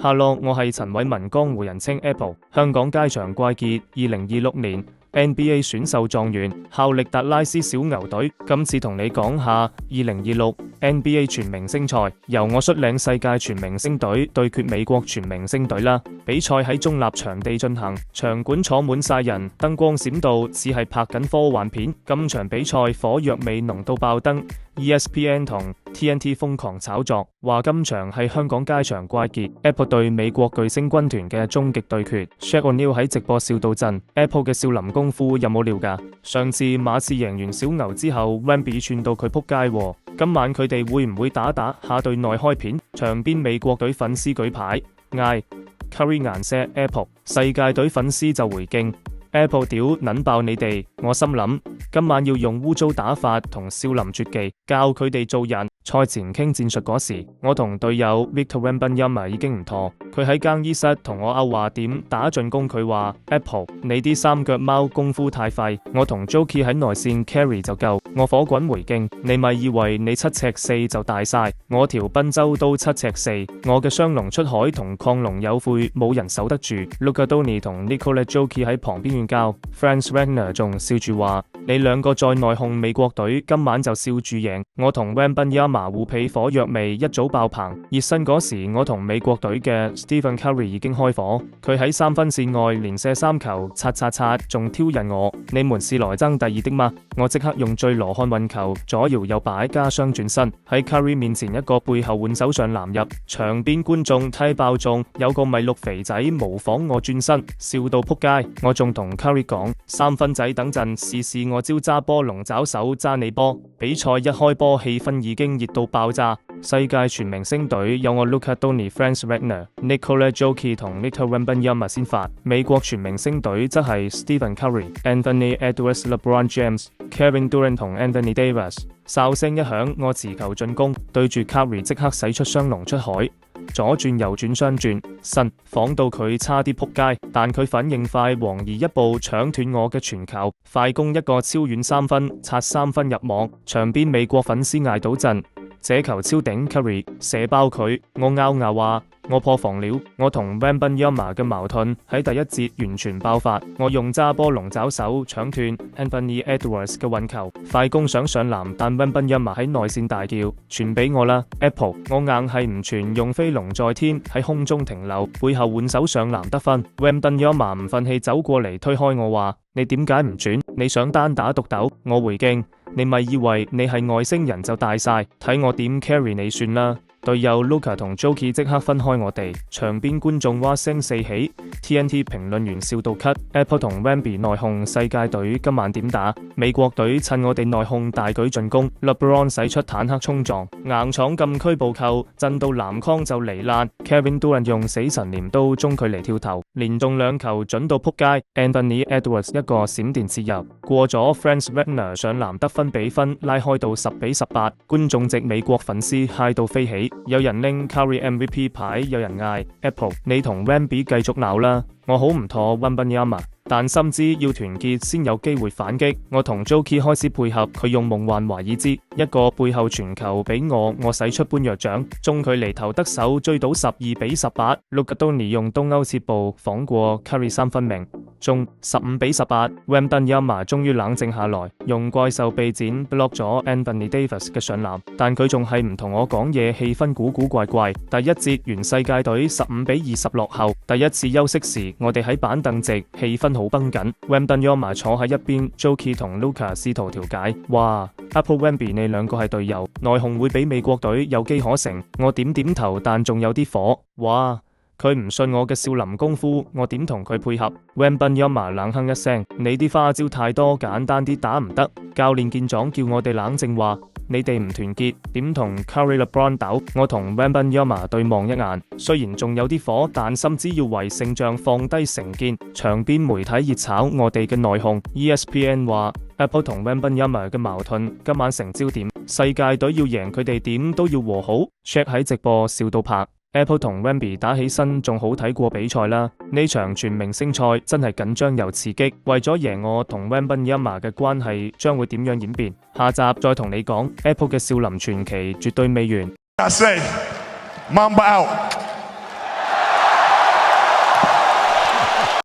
Hello， 我係陳偉文，江湖人稱 Apple。香港街場怪傑2026年 NBA 選秀狀元效力達拉斯小牛隊，今次同你講下2026 NBA 全明星賽，由我率領世界全明星隊對決美國全明星隊啦。比賽喺中立場地進行，場館坐滿晒人，燈光閃到似係拍緊科幻片。今場比賽火藥味濃到爆燈。ESPN 同 TNT 瘋狂炒作，話今場係香港街場怪傑 Apple 對美國巨星軍團嘅終極對決。Shaq O'Neal 喺直播笑到震 ，Apple 嘅少林功夫有冇料㗎？上次馬刺贏完小牛之後 ，Wemby 串到佢撲街喎。今晚佢哋會唔會打下對內開片？場邊美國隊粉絲舉牌嗌 Curry 顏射 Apple， 世界隊粉絲就回敬。Apple 屌撚爆你哋，我心諗今晚要用污糟打法同少林絕技教佢哋做人。賽前傾戰術嗰時，我同隊友 Victor Wembanyama 已經唔妥，佢喺更衣室同我拗話點打進攻，佢話 Apple 你啲三腳貓功夫太廢，我同 Jokie 喺內線 carry 就夠。我火滾回敬，你咪以為你7'4" 就大晒，我條賓州都7'4", 我嘅雙龍出海同亢龍有悔，冇人守得住。Luka Donny 同 Nikola Jokic 喺旁邊勸教 ，Franz Wagner 仲笑住話：你兩個再內控美國隊，今晚就笑住贏。我同 Wembanyama 互皮火藥味一早爆棚。熱身嗰時，我同美國隊嘅 Stephen Curry 已經開火，佢喺三分線外連射3球，刷，仲挑釁我。你們是來爭第二的嗎？我即刻用最羅漢運球左搖右擺加雙轉身，喺 Curry 面前一個背後換手上籃入，場邊觀眾睇爆中，有個米六肥仔模仿我轉身，笑到撲街。我仲同 Curry 講：三分仔等陣試試我招揸波龍爪手揸你波。比賽一開波，氣氛已經熱到爆炸。世界全明星隊有我 Luka Donny、Franz Wagner、Nikola Jokic 同 Victor Wembanyama 先發，美國全明星隊則係 Stephen Curry、Anthony Edwards、LeBron James、Kevin Durant 同 Anthony Davis。哨聲一響，我持球進攻，對住 Curry 即刻使出雙龍出海，左轉右轉雙轉身，晃到佢差啲撲街，但佢反應快，黃兒一步搶斷我嘅傳球，快攻一個超遠三分，刷3分入網，場邊美國粉絲嗌到震。這球超頂 Curry 射爆佢，我拗牙話我破防了。我同 Wembanyama 嘅矛盾喺第一節完全爆發，我用揸波龍爪手搶斷 Anthony Edwards 嘅運球，快攻想上籃，但 Wembanyama 喺內線大叫傳俾我啦 Apple， 我硬係唔傳，用飛龍在天喺空中停留，背後換手上籃得分。Wembanyama 唔忿氣走過嚟推開我話：你點解唔轉？你想單打獨鬥？我回敬：你咪以為你係外星人就大晒，睇我點 carry 你算啦。隊友 Luka 同 Jokic 即刻分開我哋，場邊觀眾蛙聲四起 ，TNT 評論員笑到咳。Apple 同 Wemby 內控世界隊今晚點打？美國隊趁我哋內控大舉進攻 ，LeBron 使出坦克衝撞，硬闖禁區暴扣，震到籃筐就離爛。Kevin Durant 用死神鐮刀中距離跳投，連中2球準到撲街。Anthony Edwards 一個閃電切入，過咗 Franz Wagner 上籃得分，比分拉開到10-18。觀眾席美國粉絲嗨到飛起。有人拎 Curry MVP 牌，有人嗌 Apple， 你同 Wemby 繼續鬧啦。我好唔妥 Wembanyama， 但深知要團結先有機會反擊。我同 Jokic 開始配合，佢用夢幻華爾茲一個背後傳球俾我使出般若掌，中距離投得手追到12-18。Luka Donny 用東歐切步晃過 Curry 三分命，中15-18。Wembanyama 終於冷靜下來，用怪獸臂展 block 咗 Anthony Davis 嘅上籃，但佢仲係唔同我講嘢，氣氛古古怪怪。第一節完世界隊15-20落後，第一次休息時我哋喺板凳席，氣氛好繃緊。Wembanyama 坐喺一邊 ，Jokic 同 Luka 試圖調解。哇 ，Apple Wemby 你兩個係隊友，內控會比美國隊有機可乘。我點頭，但仲有啲火。哇！佢唔信我嘅少林功夫，我點同佢配合 ？Wembanyama 冷哼一聲：你啲花招太多，簡單啲打唔得。教練見狀叫我哋冷靜話。你哋唔團結，點同 Curry、LeBron 鬥？我同 Wembanyama 對望一眼，雖然仲有啲火，但深知要為勝仗放低成見。場邊媒體熱炒我哋嘅內控 ，ESPN 話 Apple 同 Wembanyama 嘅矛盾今晚成焦點，世界隊要贏佢哋點都要和好。Shaq 喺直播笑到拍。Apple 同 Wemby 打起身仲好睇過比賽啦，呢場全明星賽真係緊張又刺激，為咗贏我同 Wembanyama 嘅關係將會點樣演變？下集再同你講 Apple 嘅少林傳奇絕對未完。I say, Mamba out.